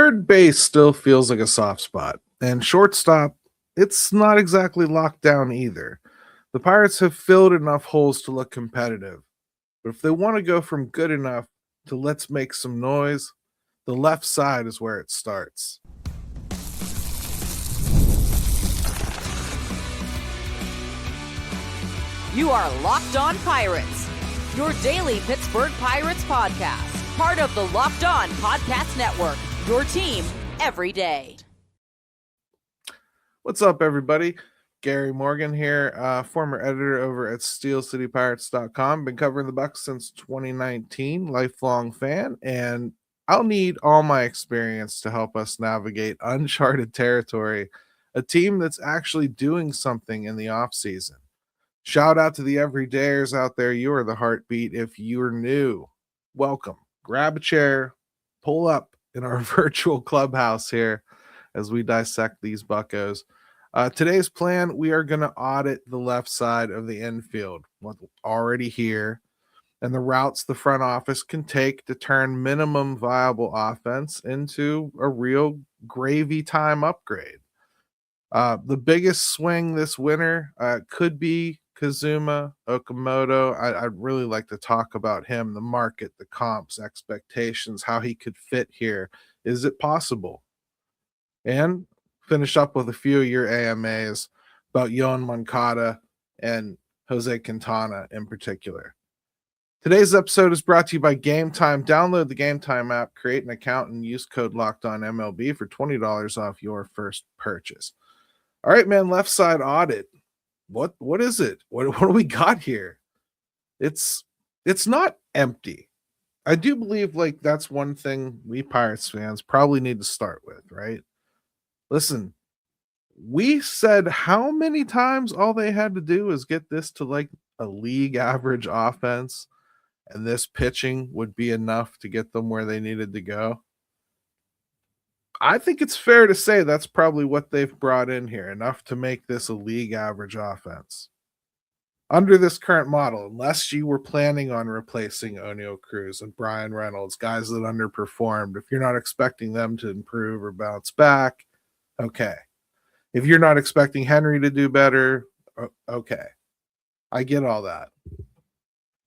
Third base still feels like a soft spot, and shortstop, it's not exactly locked down either. The Pirates have filled enough holes to look competitive, but if they want to go from good enough to let's make some noise, the left side is where it starts. You are Locked On Pirates, your daily Pittsburgh Pirates podcast, part of the Locked On Podcast Network, your team every day. What's up, everybody? Gary Morgan here, former editor over at SteelCityPirates.com. Been covering the Bucs since 2019, lifelong fan, and I'll need all my experience to help us navigate uncharted territory, a team that's actually doing something in the offseason. Shout out to the everydayers out there. You are the heartbeat. If you're new, welcome. Grab a chair, pull up in our virtual clubhouse here as we dissect these buccos. Today's plan, we are going to audit the left side of the infield, what's already here, and the routes the front office can take to turn minimum viable offense into a real gravy time upgrade. The biggest swing this winter could be Kazuma Okamoto. I'd really like to talk about him, the market, the comps, expectations, how he could fit here. Is it possible? And finish up with a few of your AMAs about Yoan Moncada and Jose Quintana in particular. Today's episode is brought to you by Game Time. Download the Game Time app, create an account, and use code LOCKEDONMLB for $20 off your first purchase. All right, man, left side audit. What is it? What do we got here? It's not empty. I do believe like that's one thing we Pirates fans probably need to start with, right? Listen, we said how many times all they had to do is get this to like a league average offense, and this pitching would be enough to get them where they needed to go. I think it's fair to say that's probably what they've brought in here, enough to make this a league average offense. Under this current model, unless you were planning on replacing O'Neal Cruz and Brian Reynolds, guys that underperformed, if you're not expecting them to improve or bounce back, okay. If you're not expecting Henry to do better, okay. I get all that.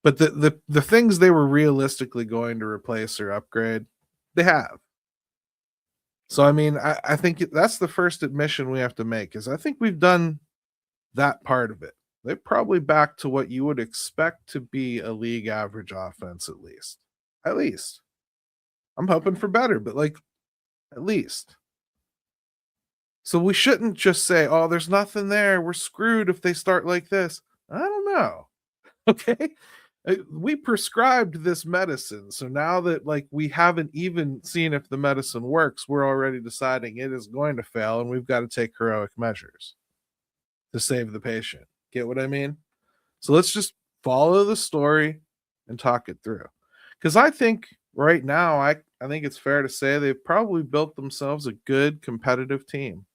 But the things they were realistically going to replace or upgrade, they have. So, I mean, I think that's the first admission we have to make is I think we've done that part of it. They're probably back to what you would expect to be a league average offense, at least. At least. I'm hoping for better, but like, at least. So we shouldn't just say, oh, there's nothing there. We're screwed if they start like this. I don't know. Okay. We prescribed this medicine. So now that like we haven't even seen if the medicine works, we're already deciding it is going to fail and we've got to take heroic measures to save the patient. Get what I mean? So let's just follow the story and talk it through. Because I think right now, I think it's fair to say they've probably built themselves a good competitive team.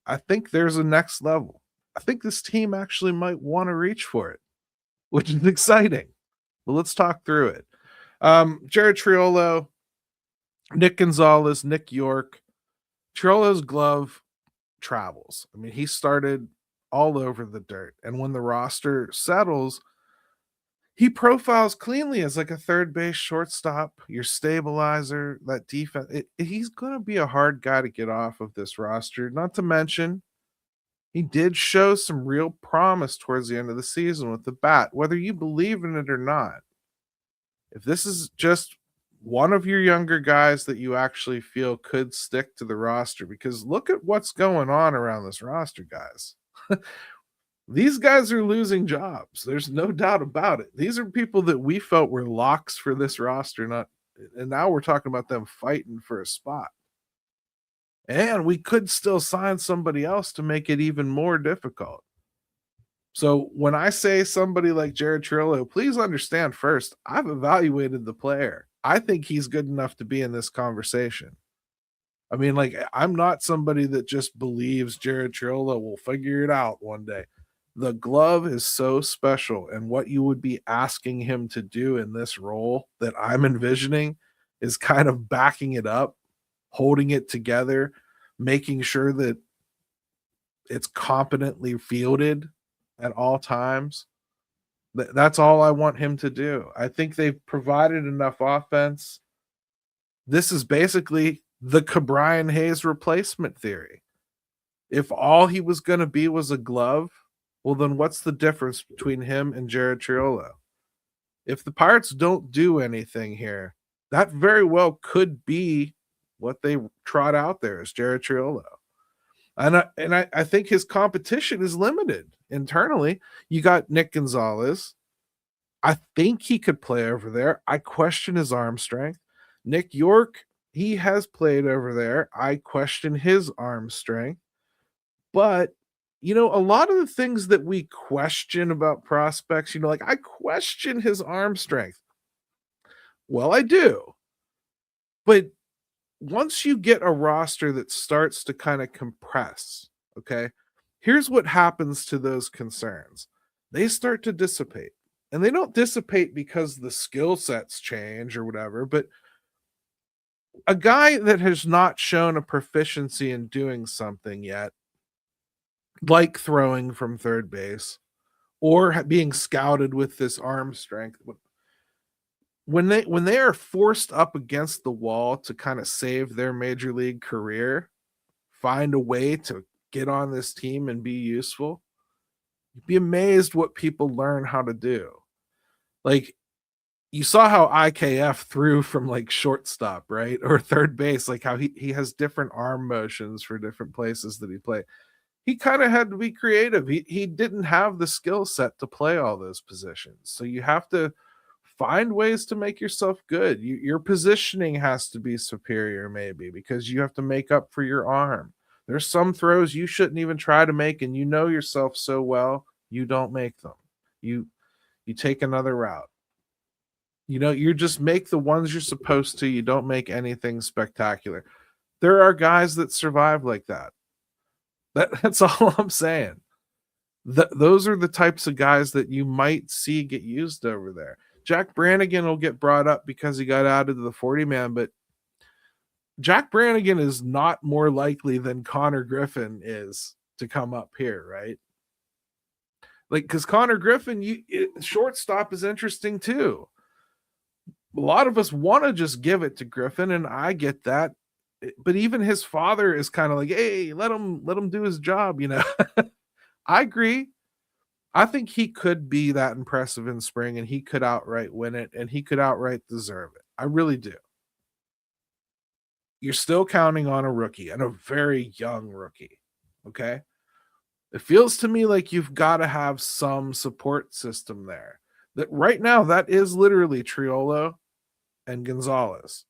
I think there's a next level. I think this team actually might want to reach for it, which is exciting. But let's talk through it. Jared Triolo, Nick Gonzalez, Nick Yorke. Triolo's glove travels. I mean, he started all over the dirt. And when the roster settles, he profiles cleanly as like a third base shortstop, your stabilizer, that defense. He's going to be a hard guy to get off of this roster. Not to mention, he did show some real promise towards the end of the season with the bat, whether you believe in it or not. If this is just one of your younger guys that you actually feel could stick to the roster, because look at what's going on around this roster, guys. These guys are losing jobs. There's no doubt about it. These are people that we felt were locks for this roster, and now we're talking about them fighting for a spot. And we could still sign somebody else to make it even more difficult. So when I say somebody like Jared Triolo, please understand first, I've evaluated the player. I think he's good enough to be in this conversation. I mean, like, I'm not somebody that just believes Jared Triolo will figure it out one day. The glove is so special, and what you would be asking him to do in this role that I'm envisioning is kind of backing it up. holding it together, making sure that it's competently fielded at all times. That's all I want him to do. I think they've provided enough offense. This is basically the Cabrian Hayes replacement theory. If all he was going to be was a glove, well, then what's the difference between him and Jared Triolo? If the Pirates don't do anything here, that very well could be what they trot out there as Jared Triolo. And I think his competition is limited internally. You got Nick Gonzalez. I think he could play over there. I question his arm strength. Nick Yorke, he has played over there. I question his arm strength. But, a lot of the things that we question about prospects, like I question his arm strength. Well, I do. But once you get a roster that starts to kind of compress, okay, here's what happens to those concerns. They start to dissipate. And they don't dissipate because the skill sets change or whatever, but a guy that has not shown a proficiency in doing something yet, like throwing from third base or being scouted with this arm strength, when they are forced up against the wall to kind of save their major league career, find a way to get on this team and be useful, you'd be amazed what people learn how to do. Like, you saw how IKF threw from like shortstop, right? Or third base, like how he has different arm motions for different places that he played. He kind of had to be creative. He didn't have the skill set to play all those positions. So you have to find ways to make yourself good. Your positioning has to be superior, maybe, because you have to make up for your arm. There's some throws you shouldn't even try to make, and you know yourself so well, you don't make them. You take another route. You just make the ones you're supposed to. You don't make anything spectacular. There are guys that survive like that. That's all I'm saying. Those are the types of guys that you might see get used over there. Jack Brannigan will get brought up because he got out of the 40-man, but Jack Brannigan is not more likely than Connor Griffin is to come up here, right? Like, because Connor Griffin, shortstop is interesting too. A lot of us want to just give it to Griffin, and I get that. But even his father is kind of like, hey, let him do his job, I agree. I think he could be that impressive in spring, and he could outright win it, and he could outright deserve it. I really do. You're still counting on a rookie, and a very young rookie, okay? It feels to me like you've got to have some support system there. That right now, that is literally Triolo and Gonzalez.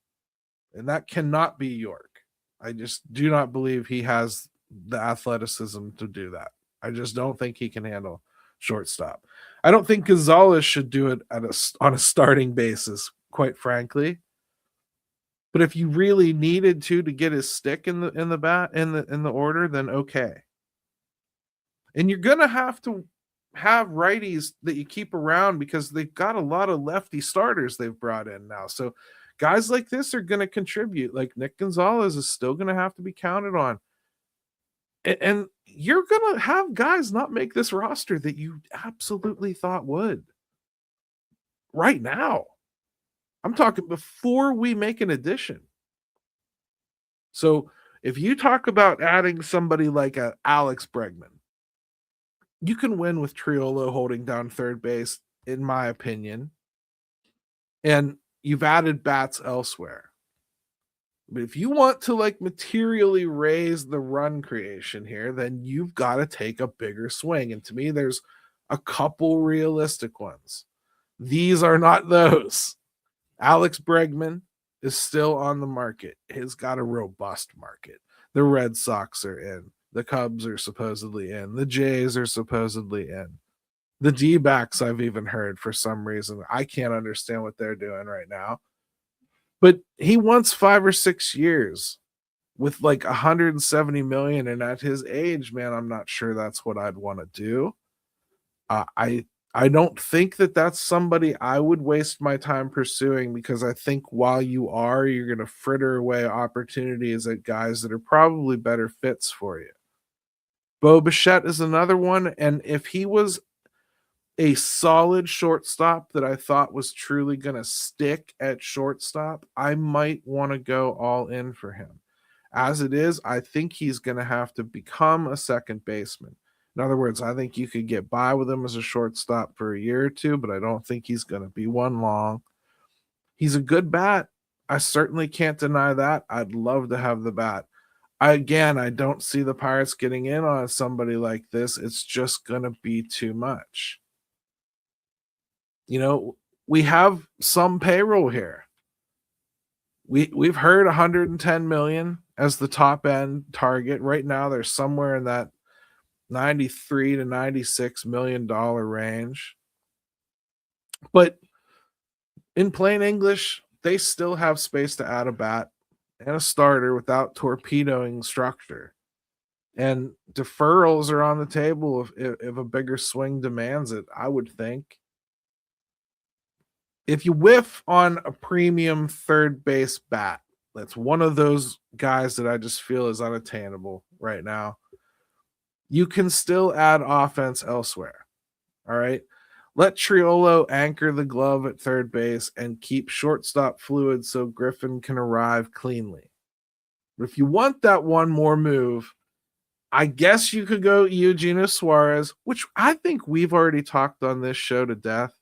And that cannot be Yorke. I just do not believe he has the athleticism to do that. I just don't think he can handle shortstop. I don't think Gonzalez should do it on a starting basis, quite frankly. But if you really needed to get his stick in the bat in the order, then okay. And you're gonna have to have righties that you keep around because they've got a lot of lefty starters they've brought in now. So guys like this are going to contribute. Like Nick Gonzalez is still going to have to be counted on. And you're going to have guys not make this roster that you absolutely thought would. Right now. I'm talking before we make an addition. So if you talk about adding somebody like Alex Bregman, you can win with Triolo holding down third base, in my opinion. And you've added bats elsewhere. But if you want to materially raise the run creation here, then you've got to take a bigger swing. And to me, there's a couple realistic ones. These are not those. Alex Bregman is still on the market. He's got a robust market. The Red Sox are in. The Cubs are supposedly in. The Jays are supposedly in. The D-backs I've even heard for some reason. I can't understand what they're doing right now. But he wants 5 or 6 years with $170 million. And at his age, man, I'm not sure that's what I'd want to do. I I don't think that that's somebody I would waste my time pursuing, because I think while you are, you're going to fritter away opportunities at guys that are probably better fits for you. Bo Bichette is another one. And if he was a solid shortstop that I thought was truly going to stick at shortstop, I might want to go all in for him. As it is, I think he's going to have to become a second baseman. In other words, I think you could get by with him as a shortstop for a year or two, but I don't think he's going to be one long. He's a good bat. I certainly can't deny that. I'd love to have the bat. I don't see the Pirates getting in on somebody like this. It's just going to be too much. You know, we have some payroll here. We've heard 110 million as the top end target. Right now, they're somewhere in that 93 to 96 million dollar range. But in plain English, they still have space to add a bat and a starter without torpedoing structure. And deferrals are on the table if a bigger swing demands it, I would think. If you whiff on a premium third base bat, that's one of those guys that I just feel is unattainable right now. You can still add offense elsewhere. All right. Let Triolo anchor the glove at third base and keep shortstop fluid so Griffin can arrive cleanly. But if you want that one more move, I guess you could go Eugenio Suarez, which I think we've already talked on this show to death.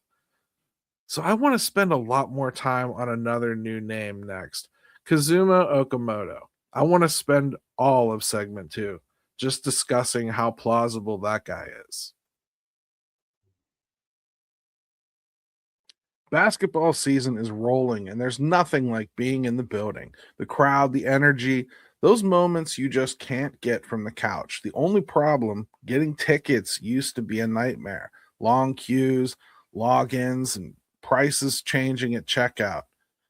So I want to spend a lot more time on another new name next. Kazuma Okamoto. I want to spend all of segment 2 just discussing how plausible that guy is. Basketball season is rolling, and there's nothing like being in the building. The crowd, the energy, those moments you just can't get from the couch. The only problem, getting tickets used to be a nightmare. Long queues, logins, and prices changing at checkout.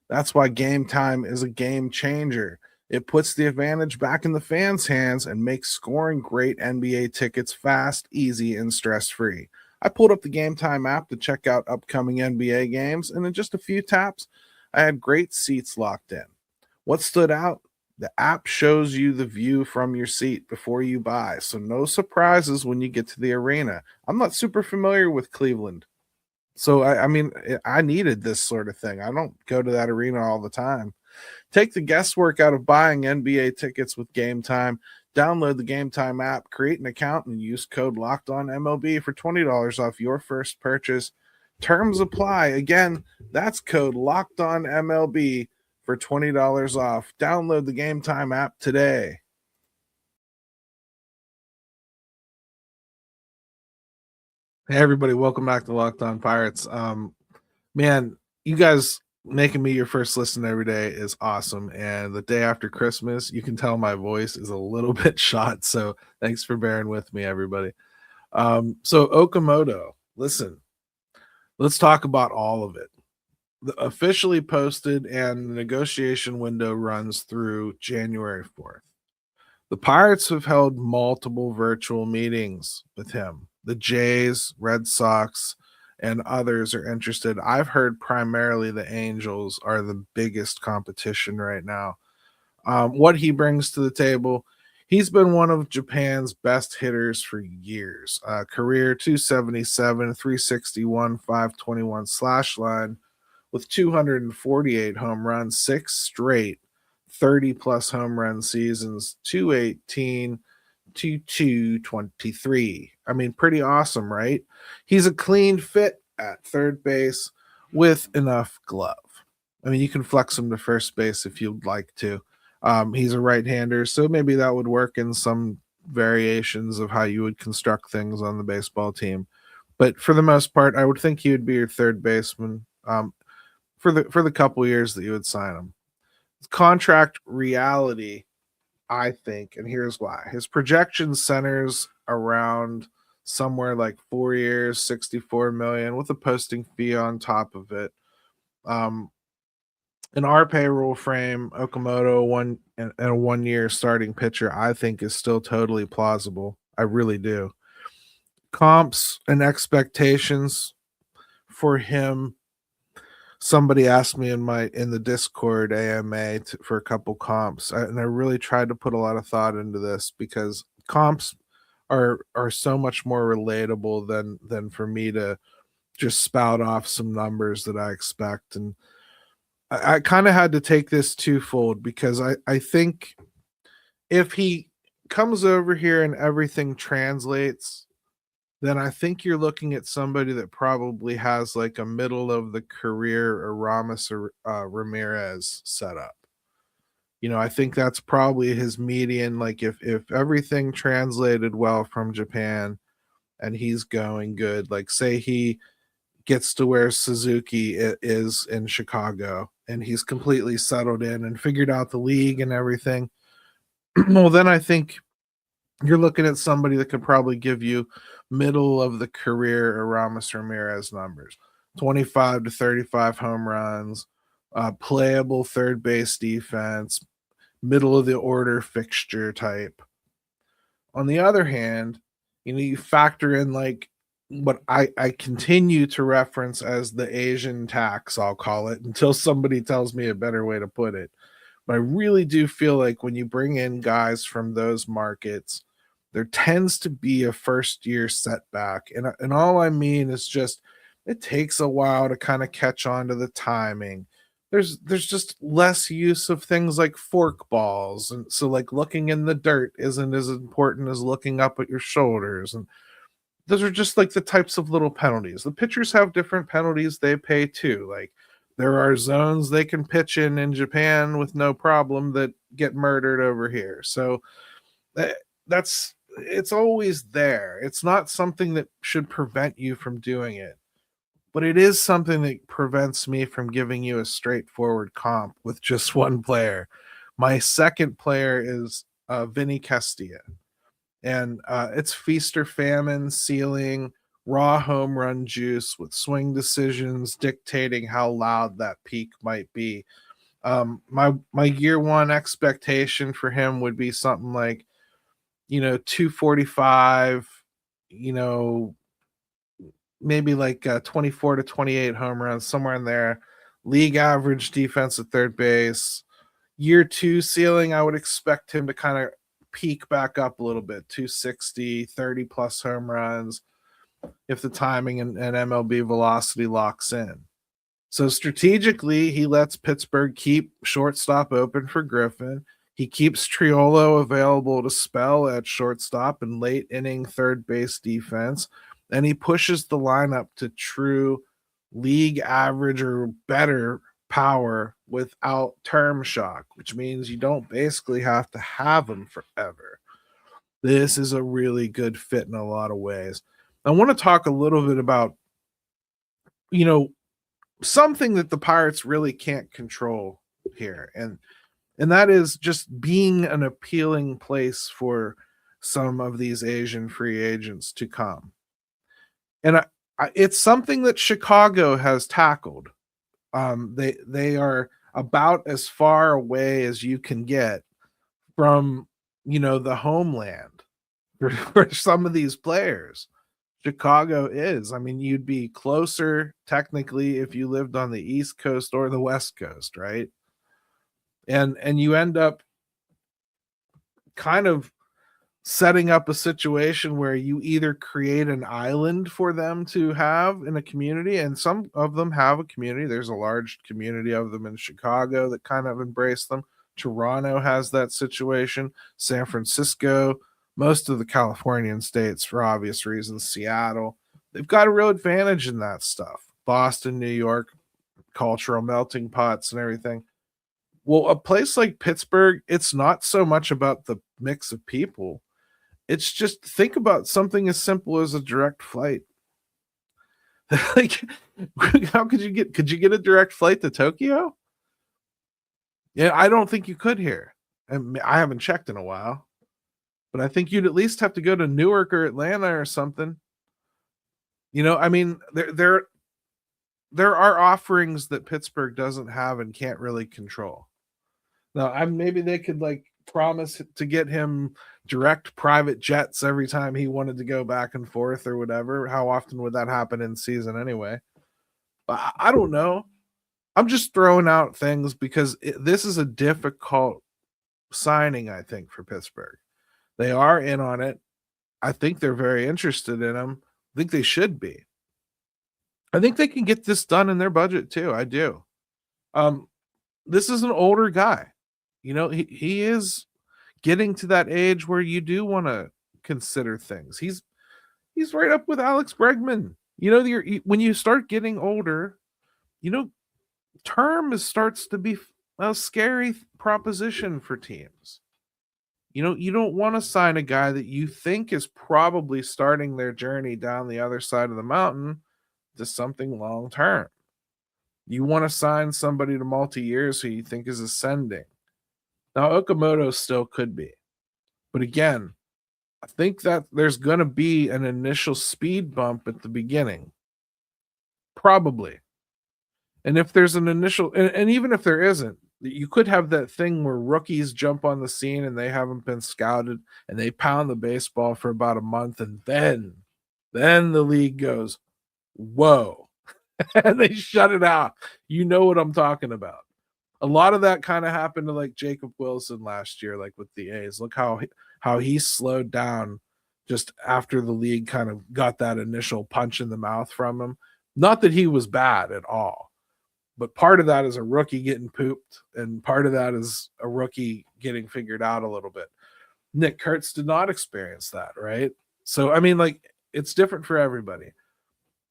That's why Game Time is a game changer. It puts the advantage back in the fans' hands and makes scoring great NBA tickets fast, easy, and stress-free. I pulled up the Game Time app to check out upcoming NBA games, and in just a few taps, I had great seats locked in. What stood out? The app shows you the view from your seat before you buy, so no surprises when you get to the arena. I'm not super familiar with Cleveland, so I needed this sort of thing. I don't go to that arena all the time. Take the guesswork out of buying NBA tickets with Game Time. Download the Game Time app, create an account, and use code LOCKEDONMLB for $20 off your first purchase. Terms apply. Again, that's code LOCKEDONMLB for $20 off. Download the Game Time app today. Hey, everybody. Welcome back to Locked On Pirates. Man, you guys making me your first listen every day is awesome. And the day after Christmas, you can tell my voice is a little bit shot. So thanks for bearing with me, everybody. So Okamoto, listen, let's talk about all of it. Officially posted, and the negotiation window runs through January 4th. The Pirates have held multiple virtual meetings with him. The Jays, Red Sox, and others are interested. I've heard primarily the Angels are the biggest competition right now. What he brings to the table, he's been one of Japan's best hitters for years. Career 277, 361, 521 slash line with 248 home runs, 6 straight 30-plus home run seasons, 218, 223. I mean, pretty awesome, right? He's a clean fit at third base with enough glove. I mean, you can flex him to first base if you'd like to. He's a right-hander, so maybe that would work in some variations of how you would construct things on the baseball team. But for the most part, I would think he would be your third baseman for the couple years that you would sign him. Contract reality, I think, and here's why. His projection centers around somewhere like 4 years, 64 million with a posting fee on top of it. In our payroll frame, Okamoto a 1 year starting pitcher, I think is still totally plausible. I really do. comps and expectations for him. Somebody asked me in the Discord AMA for a couple comps, and I really tried to put a lot of thought into this because comps are so much more relatable than for me to just spout off some numbers that I expect. And I kind of had to take this twofold because I think if he comes over here and everything translates, then I think you're looking at somebody that probably has like a middle of the career Aramis or Ramirez setup. I think that's probably his median. Like if everything translated well from Japan and he's going good, like say he gets to where Suzuki is in Chicago and he's completely settled in and figured out the league and everything. Well, then I think you're looking at somebody that could probably give you middle of the career Aramis Ramirez numbers, 25 to 35 home runs, playable third base defense, middle of the order fixture type. On the other hand, you factor in like what I continue to reference as the Asian tax, I'll call it, until somebody tells me a better way to put it. But I really do feel like when you bring in guys from those markets, there tends to be a first year setback. And all I mean is just it takes a while to kind of catch on to the timing. There's just less use of things like fork balls. And so like looking in the dirt isn't as important as looking up at your shoulders. And those are just like the types of little penalties. The pitchers have different penalties they pay too. Like there are zones they can pitch in Japan with no problem that get murdered over here. So it's always there. It's not something that should prevent you from doing it, but it is something that prevents me from giving you a straightforward comp with just one player. My second player is Vinny Castilla. And it's feast or famine, ceiling, raw home run juice with swing decisions dictating how loud that peak might be. My year one expectation for him would be something like, 245, maybe like 24 to 28 home runs, somewhere in there. League average defense at third base. Year two ceiling, I would expect him to kind of peak back up a little bit, 260, 30 plus home runs if the timing and MLB velocity locks in. So strategically, he lets Pittsburgh keep shortstop open for Griffin. He keeps Triolo available to spell at shortstop and late inning third base defense. And he pushes the lineup to true league average or better power without term shock, which means you don't basically have to have him forever. This is a really good fit in a lot of ways. I want to talk a little bit about, something that the Pirates really can't control here. And that is just being an appealing place for some of these Asian free agents to come. And it's something that Chicago has tackled. They are about as far away as you can get from, the homeland for some of these players. Chicago is. I mean, you'd be closer technically if you lived on the East Coast or the West Coast, right? And you end up kind of setting up a situation where you either create an island for them to have in a community, and some of them have a community. There's a large community of them in Chicago that kind of embrace them. Toronto has that situation. San Francisco, most of the Californian states, for obvious reasons, Seattle, they've got a real advantage in that stuff. Boston, New York, cultural melting pots and everything. Well, a place like Pittsburgh, it's not so much about the mix of people. It's just think about something as simple as a direct flight. Like, how could you get a direct flight to Tokyo? Yeah, I don't think you could here. I haven't checked in a while, but I think you'd at least have to go to Newark or Atlanta or something. I mean, there are offerings that Pittsburgh doesn't have and can't really control. Now, maybe they could like promise to get him direct private jets every time he wanted to go back and forth or whatever. How often would that happen in season anyway? I don't know. I'm just throwing out things because this is a difficult signing, I think, for Pittsburgh. They are in on it. I think they're very interested in him. I think they should be. I think they can get this done in their budget too. I do. This is an older guy. You know, he is getting to that age where you do want to consider things. He's right up with Alex Bregman. You know, when you start getting older, you know, term starts to be a scary proposition for teams. You know, you don't want to sign a guy that you think is probably starting their journey down the other side of the mountain to something long term. You want to sign somebody to multi-years who you think is ascending. Now, Okamoto still could be. But again, I think that there's going to be an initial speed bump at the beginning. Probably. And if there's an initial, and even if there isn't, you could have that thing where rookies jump on the scene and they haven't been scouted and they pound the baseball for about a month. And then the league goes, whoa, and they shut it out. You know what I'm talking about. A lot of that kind of happened to like Jacob Wilson last year, like with the A's. Look how he slowed down just after the league kind of got that initial punch in the mouth from him. Not that he was bad at all, but part of that is a rookie getting pooped, and part of that is a rookie getting figured out a little bit. Nick Kurtz did not experience that, right? So, I mean, like, it's different for everybody.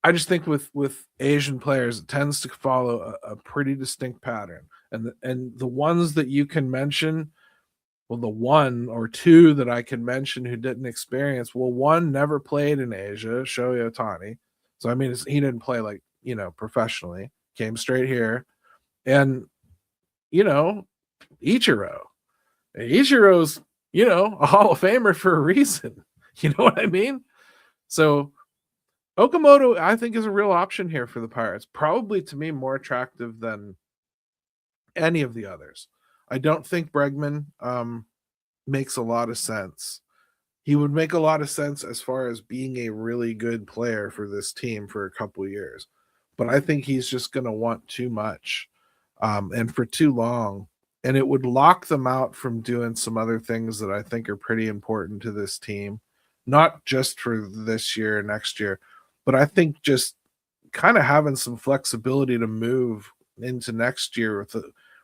I just think with Asian players, it tends to follow a pretty distinct pattern. And the ones that you can mention, well, the one or two that I can mention who didn't experience, well, one never played in Asia, Shohei Ohtani. So, I mean, he didn't play like, you know, professionally, came straight here. And, you know, Ichiro's, you know, a Hall of Famer for a reason. You know what I mean? So Okamoto, I think, is a real option here for the Pirates. Probably, to me, more attractive than any of the others. I don't think Bregman makes a lot of sense. He would make a lot of sense as far as being a really good player for this team for a couple of years. But I think he's just going to want too much and for too long. And it would lock them out from doing some other things that I think are pretty important to this team, not just for this year or next year, but I think just kind of having some flexibility to move into next year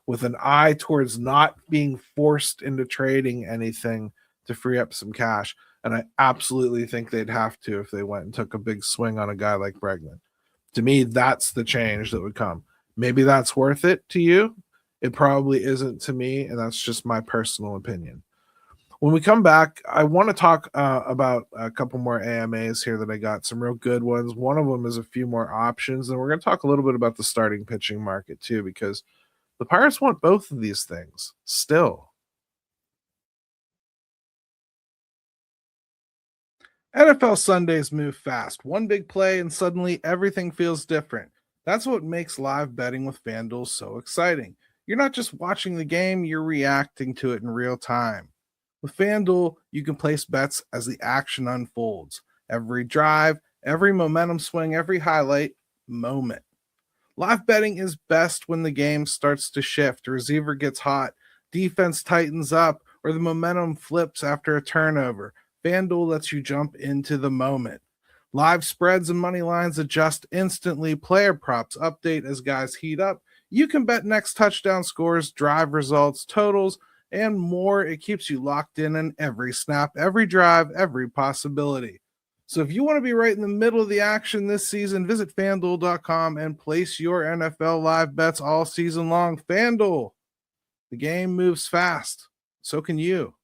with an eye towards not being forced into trading anything to free up some cash. And I absolutely think they'd have to if they went and took a big swing on a guy like Bregman. To me, that's the change that would come. Maybe that's worth it to you. It probably isn't to me, and that's just my personal opinion. When we come back, I want to talk about a couple more AMAs here that I got, some real good ones. One of them is a few more options, and we're going to talk a little bit about the starting pitching market too, because the Pirates want both of these things still. NFL Sundays move fast. One big play, and suddenly everything feels different. That's what makes live betting with FanDuel so exciting. You're not just watching the game, you're reacting to it in real time. With FanDuel, you can place bets as the action unfolds. Every drive, every momentum swing, every highlight moment. Live betting is best when the game starts to shift, a receiver gets hot, defense tightens up, or the momentum flips after a turnover. FanDuel lets you jump into the moment. Live spreads and money lines adjust instantly. Player props update as guys heat up. You can bet next touchdown scores, drive results, totals, and more. It keeps you locked in every snap, every drive, every possibility. So if you want to be right in the middle of the action this season, visit FanDuel.com and place your NFL live bets all season long. FanDuel, the game moves fast. So can you.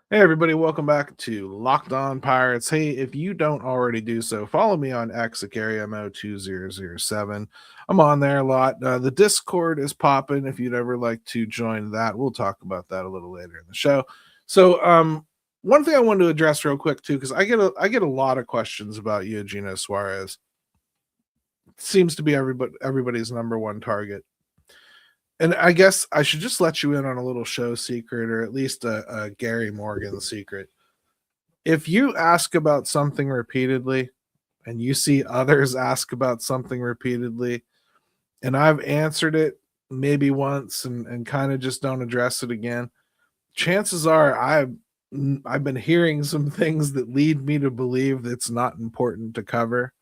Hey, everybody, welcome back to Locked On Pirates. Hey, if you don't already do so, follow me on X at GaryMO2007. I'm on there a lot. The Discord is popping if you'd ever like to join that. We'll talk about that a little later in the show. So, one thing I wanted to address real quick, too, because I get a lot of questions about Eugenio Suarez. seems to be everybody's number one target. And I guess I should just let you in on a little show secret, or at least a Gary Morgan secret. If you ask about something repeatedly and you see others ask about something repeatedly, and I've answered it maybe once and kind of just don't address it again, chances are I've been hearing some things that lead me to believe that it's not important to cover.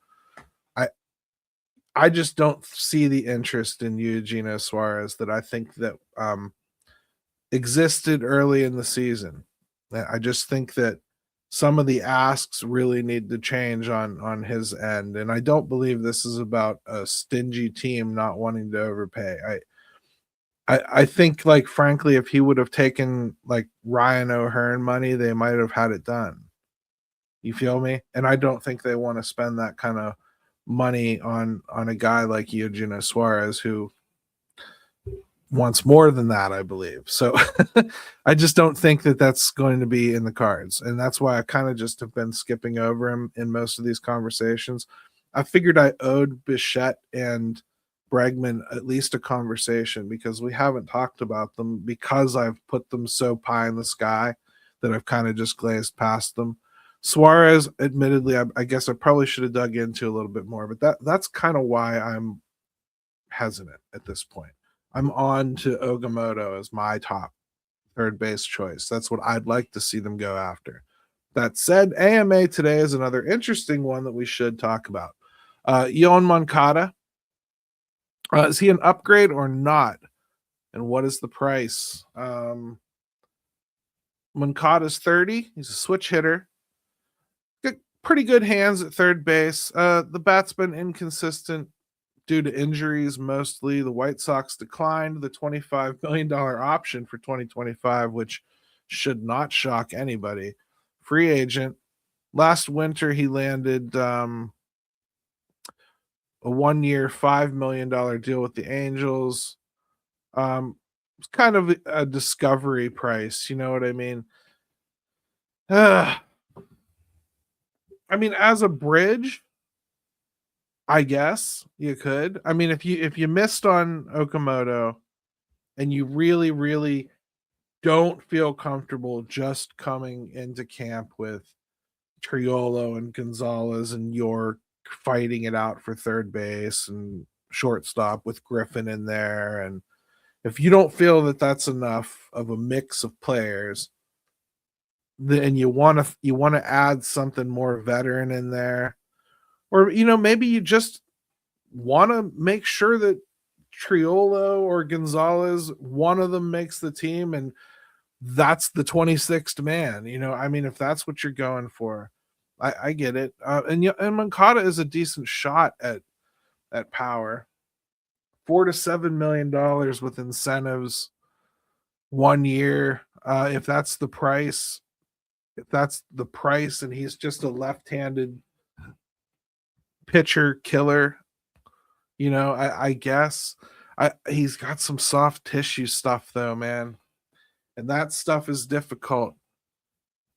I just don't see the interest in Eugenio Suarez that I think that existed early in the season. I just think that some of the asks really need to change on his end, and I don't believe this is about a stingy team not wanting to overpay. I think, like, frankly, if he would have taken like Ryan O'Hearn money, they might have had it done. You feel me? And I don't think they want to spend that kind of money on a guy like Eugenio Suarez, who wants more than that, I believe. So I just don't think that that's going to be in the cards. And that's why I kind of just have been skipping over him in most of these conversations. I figured I owed Bichette and Bregman at least a conversation, because we haven't talked about them, because I've put them so pie in the sky that I've kind of just glazed past them. Suarez, admittedly, I guess I probably should have dug into a little bit more, but that's kind of why I'm hesitant at this point. I'm on to Okamoto as my top third base choice. That's what I'd like to see them go after. That said, AMA today is another interesting one that we should talk about. Yoan Moncada. Is he an upgrade or not? And what is the price? Moncada's 30. He's a switch hitter. Pretty good hands at third base. The bat's been inconsistent due to injuries mostly. The White Sox declined the $25 million option for 2025, which should not shock anybody. Free agent. Last winter, he landed a 1-year, $5 million deal with the Angels. It's kind of a discovery price. You know what I mean? I mean, as a bridge, I guess you could. I mean, if you missed on Okamoto and you really, really don't feel comfortable just coming into camp with Triolo and Gonzalez and Yorke fighting it out for third base and shortstop with Griffin in there, and if you don't feel that that's enough of a mix of players, then you want to add something more veteran in there, or maybe you just want to make sure that Triolo or Gonzalez, one of them makes the team, and that's the 26th man. I mean, if that's what you're going for, I get it. And Moncada is a decent shot at power. $4 to $7 million with incentives, 1 year. If that's the price, and he's just a left-handed pitcher killer, I guess. He's got some soft tissue stuff though, man, and that stuff is difficult.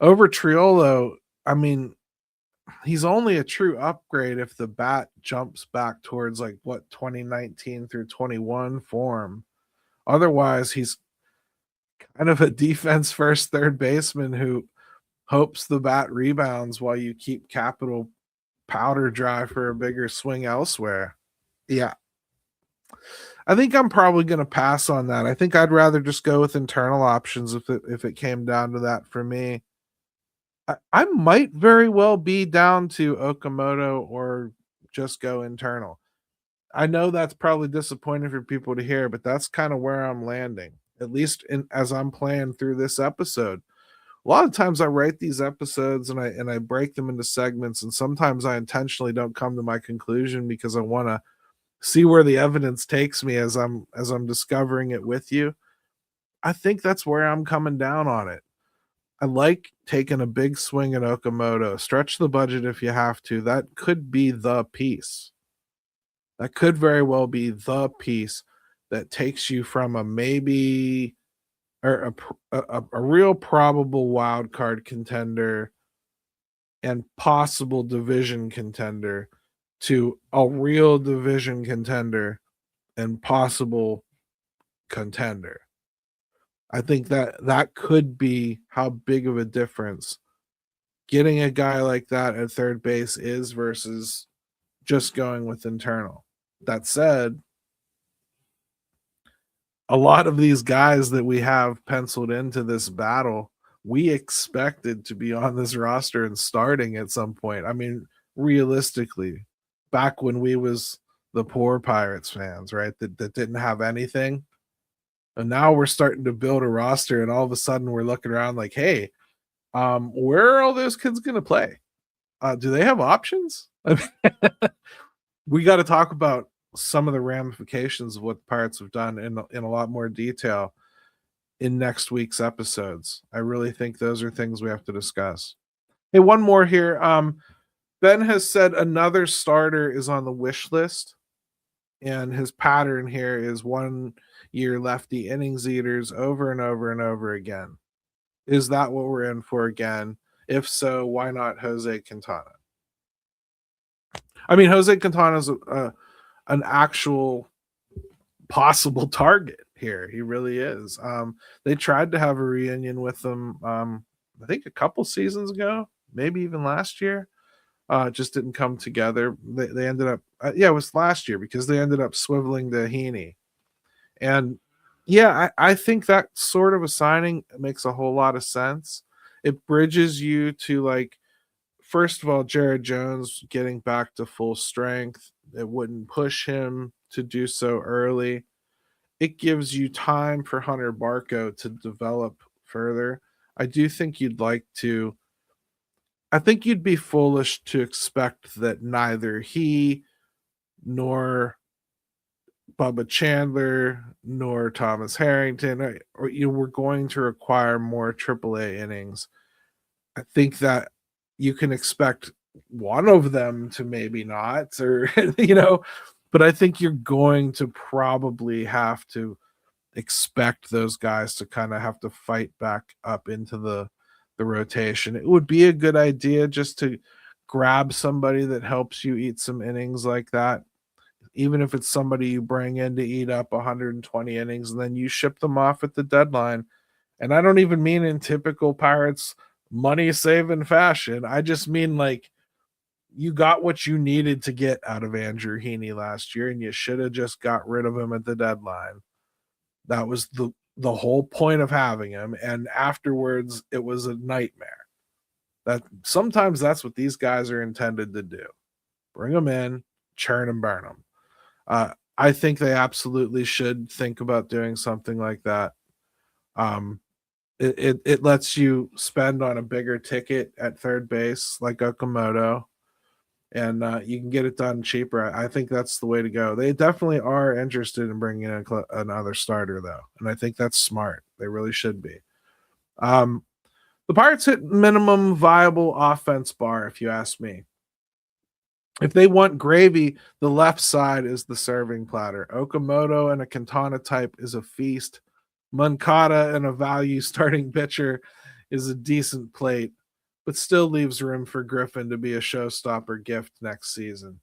Over Triolo, I mean, he's only a true upgrade if the bat jumps back towards 2019 through 21 form. Otherwise, he's kind of a defense first third baseman who hopes the bat rebounds while you keep capital powder dry for a bigger swing elsewhere. Yeah. I think I'm probably going to pass on that. I think I'd rather just go with internal options if it came down to that for me. I might very well be down to Okamoto or just go internal. I know that's probably disappointing for people to hear, but that's kind of where I'm landing, at least as I'm playing through this episode. A lot of times I write these episodes and I break them into segments, and sometimes I intentionally don't come to my conclusion because I want to see where the evidence takes me as I'm discovering it with you. I think that's where I'm coming down on it. I like taking a big swing at Okamoto. Stretch the budget if you have to. That could be the piece. That could very well be the piece that takes you from a maybe or a real probable wild card contender and possible division contender to a real division contender and possible contender. I think that could be how big of a difference getting a guy like that at third base is versus just going with internal. That said, a lot of these guys that we have penciled into this battle, we expected to be on this roster and starting at some point. I mean, realistically, back when we was the poor Pirates fans, right, that didn't have anything. And now we're starting to build a roster, and all of a sudden we're looking around like, hey, where are all those kids going to play? Do they have options? We got to talk about some of the ramifications of what the Pirates have done in a lot more detail in next week's episodes. I really think those are things we have to discuss. Hey, one more here. Ben has said another starter is on the wish list, and his pattern here is 1 year lefty innings eaters over and over and over again. Is that what we're in for again? If so, why not Jose Quintana? I mean, Jose Quintana is an actual possible target here. He really is. They tried to have a reunion with him, I think a couple seasons ago, maybe even last year. It just didn't come together. They ended up, it was last year because they ended up swiveling to Heaney. And yeah, I think that sort of a signing makes a whole lot of sense. It bridges you to, like, first of all, Jared Jones getting back to full strength. It wouldn't push him to do so early. It gives you time for Hunter Barco to develop further. I do think I think you'd be foolish to expect that neither he nor Bubba Chandler nor Thomas Harrington or you were going to require more AAA innings. I think that you can expect one of them to maybe not, or but I think you're going to probably have to expect those guys to kind of have to fight back up into the rotation. It would be a good idea just to grab somebody that helps you eat some innings like that, even if it's somebody you bring in to eat up 120 innings and then you ship them off at the deadline. And I don't even mean in typical Pirates money saving fashion. I just mean like you got what you needed to get out of Andrew Heaney last year, and you should have just got rid of him at the deadline. That was the whole point of having him, and afterwards it was a nightmare. That sometimes that's what these guys are intended to do. Bring them in, churn and burn them. I think they absolutely should think about doing something like that. It lets you spend on a bigger ticket at third base like Okamoto, and you can get it done cheaper. I think that's the way to go. They definitely are interested in bringing in another starter, though, and I think that's smart. They really should be. The Pirates hit minimum viable offense bar, if you ask me. If they want gravy, the left side is the serving platter. Okamoto and a Quintana type is a feast. Moncada and a value starting pitcher is a decent plate, but still leaves room for Griffin to be a showstopper gift next season.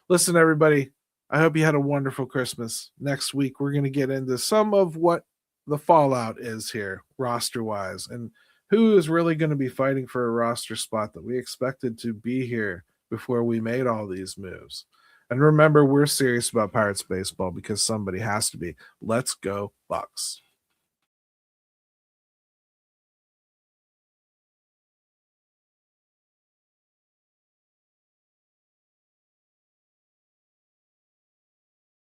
Listen, everybody, I hope you had a wonderful Christmas. Next week, we're going to get into some of what the fallout is here, roster-wise, and who is really going to be fighting for a roster spot that we expected to be here before we made all these moves. And remember, we're serious about Pirates baseball because somebody has to be. Let's go, Bucks.